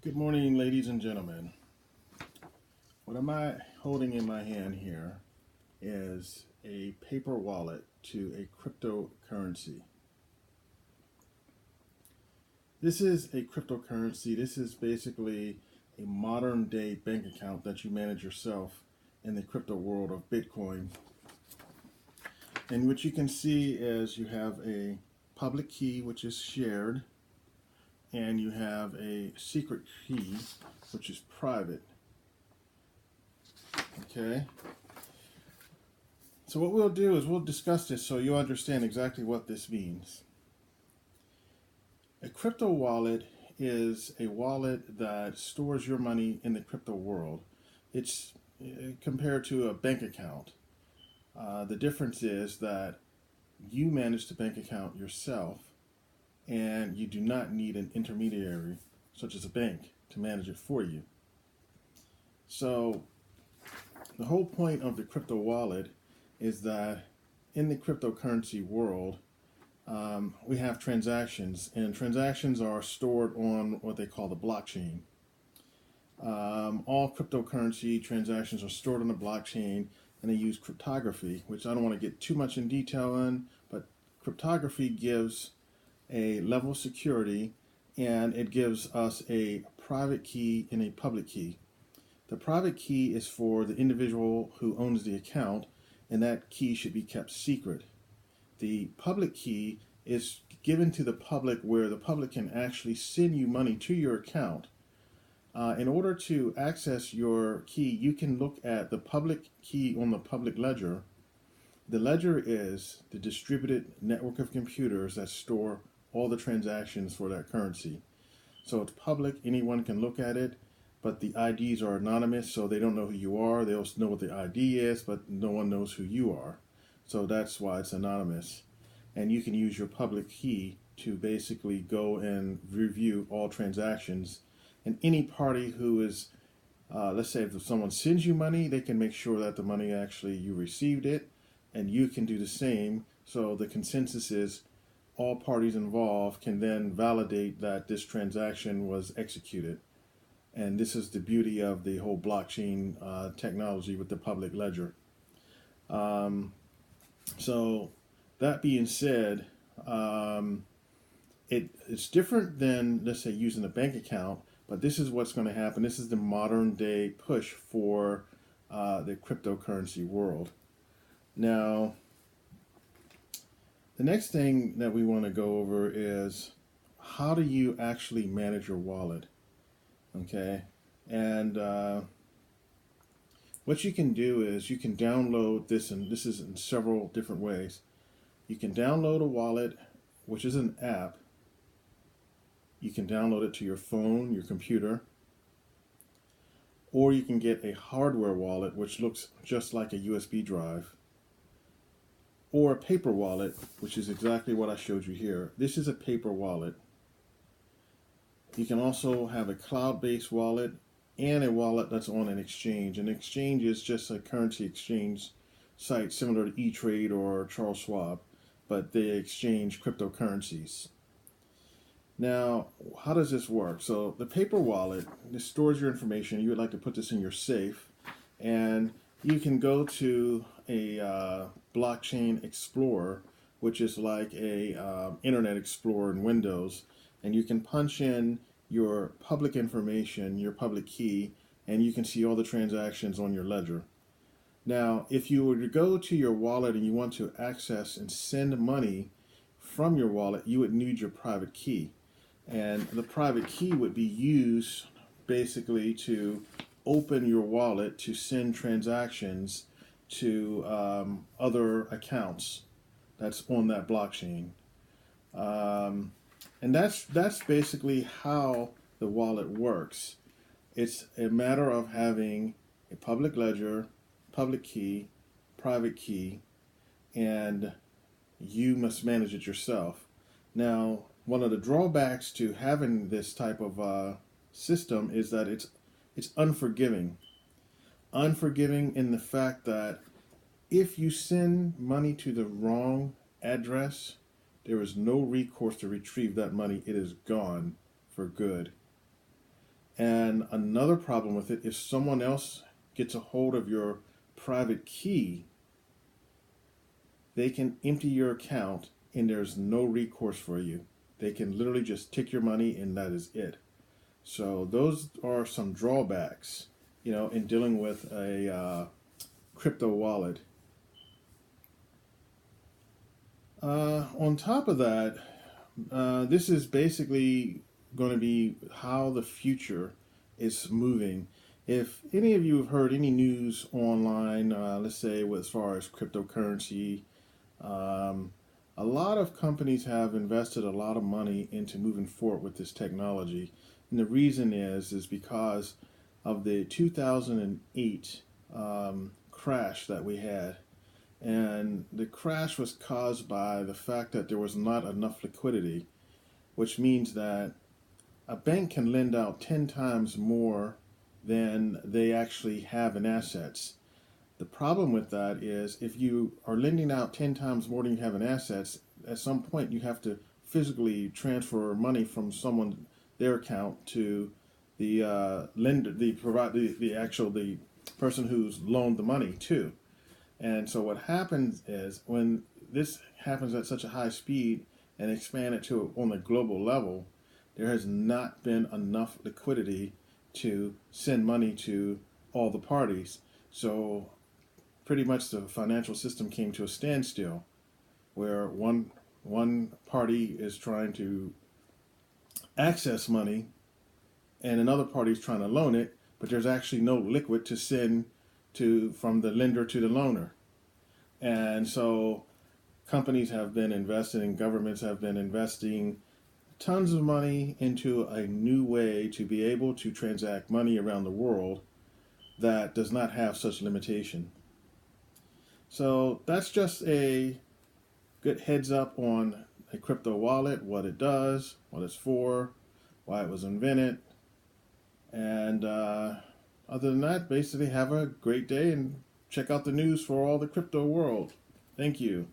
Good morning, ladies and gentlemen. What am I holding in my hand here is a paper wallet to a cryptocurrency. This is a cryptocurrency. This is basically a modern day bank account that you manage yourself in the crypto world of Bitcoin. And what you can see is you have a public key, which is shared, and you have a secret key, which is private. Okay. So what we'll do is we'll discuss this so you understand exactly what this means. A crypto wallet is a wallet that stores your money in the crypto world. It's compared to a bank account. The difference is that you manage the bank account yourself and you do not need an intermediary, such as a bank, to manage it for you. So the whole point of the crypto wallet is that in the cryptocurrency world, we have transactions, and transactions are stored on what they call the blockchain. All cryptocurrency transactions are stored on the blockchain, and they use cryptography, which I don't want to get too much in detail on, but cryptography gives a level of security, and it gives us a private key and a public key. The private key is for the individual who owns the account, and that key should be kept secret. The public key is given to the public where the public can actually send you money to your account. In order to access your key, you can look at the public key on the public ledger. The ledger is the distributed network of computers that store all the transactions for that currency. So it's public, anyone can look at it, but the IDs are anonymous, so they don't know who you are. They'll know what the ID is, but no one knows who you are. So that's why it's anonymous. And you can use your public key to basically go and review all transactions. And any party who is, let's say if someone sends you money, they can make sure that the money actually you received it, and you can do the same. So the consensus is all parties involved can then validate that this transaction was executed. And this is the beauty of the whole blockchain technology with the public ledger. So that being said, it's different than, let's say, using a bank account, but this is what's going to happen. This is the modern day push for the cryptocurrency world. Now, the next thing that we want to go over is how do you actually manage your wallet? Okay, and what you can do is you can download this, and this is in several different ways. You can download a wallet, which is an app. You can download it to your phone, your computer, or you can get a hardware wallet, which looks just like a USB drive, or a paper wallet, which is exactly what I showed you here. This is a paper wallet. You can also have a cloud-based wallet and a wallet that's on an exchange. An exchange is just a currency exchange site similar to E-Trade or Charles Schwab, but they exchange cryptocurrencies. Now, how does this work? So the paper wallet, this stores your information. You would like to put this in your safe, and you can go to a blockchain explorer, which is like a internet explorer in Windows, and you can punch in your public information, your public key, and you can see all the transactions on your ledger. Now, if you were to go to your wallet and you want to access and send money from your wallet, you would need your private key. And the private key would be used basically to open your wallet to send transactions to other accounts that's on that blockchain. And that's basically how the wallet works. It's a matter of having a public ledger, public key, private key, and you must manage it yourself. Now, one of the drawbacks to having this type of system is that it's unforgiving. Unforgiving in the fact that if you send money to the wrong address, there is no recourse to retrieve that money. It is gone for good. And another problem with it, if someone else gets a hold of your private key, they can empty your account and there's no recourse for you. They can literally just take your money and that is it. So those are some drawbacks, in dealing with a crypto wallet. On top of that, this is basically going to be how the future is moving. If any of you have heard any news online, let's say as far as cryptocurrency, um, a lot of companies have invested a lot of money into moving forward with this technology. And the reason is because of the 2008 crash that we had. And the crash was caused by the fact that there was not enough liquidity, which means that a bank can lend out 10 times more than they actually have in assets. The problem with that is if you are lending out 10 times more than you have in assets, at some point you have to physically transfer money from someone their account to the lender, the person who's loaned the money to. And so what happens is when this happens at such a high speed and expanded to on a global level, there has not been enough liquidity to send money to all the parties. So pretty much the financial system came to a standstill where one party is trying to access money and another party is trying to loan it, but there's actually no liquid to send to from the lender to the loaner. And so companies have been investing, governments have been investing tons of money into a new way to be able to transact money around the world that does not have such limitation. So that's just a good heads up on a crypto wallet, what it does, what it's for, why it was invented. And other than that, basically have a great day and check out the news for all the crypto world. Thank you.